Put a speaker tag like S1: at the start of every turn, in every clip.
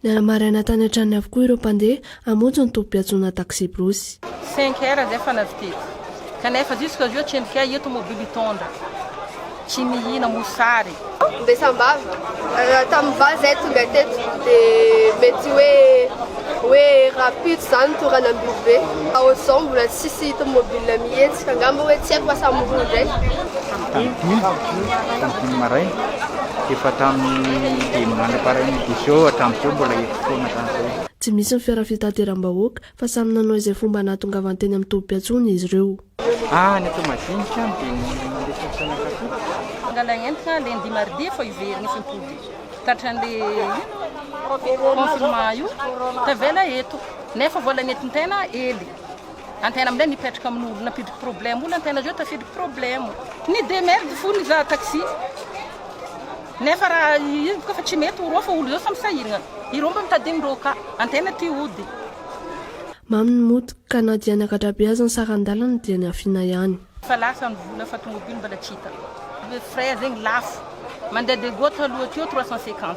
S1: Niara-maraina tany an-tranony avokoa ireo mpandeha hamonjy ny tompom-piantsoana taxi brosy.
S2: 5 heures zay efa navy teto kanefa jusque aujourd'hui tsendrika eto mobily tondra tsy mihina mosary
S3: Besambava tamin'ny valo zay tonga teto dia mety hoe rapide zany toranam-biby be ao zao mbola tsisy hita mobile mihetsika angamba hoe tsy haiko masamoroa ndraiky
S4: tamin'ny maraina efa tamin'ny dimy manam-paraina dizao hatramin'izao mbola eto foana tan'izay.
S1: Tsy misy ny fiara fitateram-bahoaka fa samy nanao izay fomba nahatongavany teny amin'ny tompom-piantsoana izy ireo.
S4: Ny atao madinika dia mandefa sanakatu
S2: angalagna entana lendi mardi fo iverigny fimpody katran'le confinement io tavela eto nefa vola nentin-tena ely antena amin'ilay nipetraka amin'olo napidriky problème olo antena zao tafidriky problème ny demerde fo ny za taxi nefa raha izy kofa tsy mety oro fa olo zao fa misahirana ireo mba mitadiny roka antena ty ody
S1: mamy ny moto ka na dia niakatrabeazany saran-dalana dia ny afina ihany
S2: fa lasa ny vola fa tomobile mbala tsy hita frais zegny lafo mandeha de gauche aloha teo 350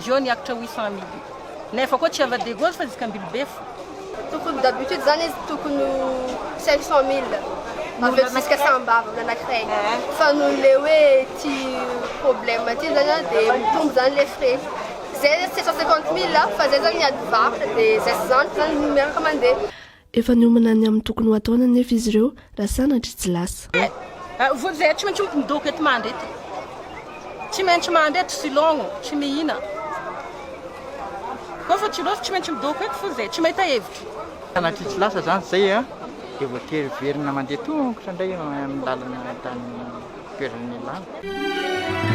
S2: zao niakatra 800 000 nefa koa tsy ava de gauche fa zikambily be fo
S3: tokony d'habitude zany izy tokony 500 000 aveo jusqu'à Sambava nanankiray fa noho le hoe ty problème ty zany dia mitombo zany le frais zay 750 000 fa zay zany niady varotra dia zay zany zany miaraka mandeha
S1: efa niomana ny amin'ny tokony ho ataona nefa izy ireo raha sanatry tsy lasa
S2: voa zay tsy maintsy midoko eto mandeha eto tsy maintsy mandeha eto silogno tsy mihina koa fa tsy loatra tsy maintsy midoko eto fo zay tsy mahita hevitra
S4: sanatry tsy lasa zany zay dia voatery verina mandeha tongotra indray amin'ny lalana tany toerany lana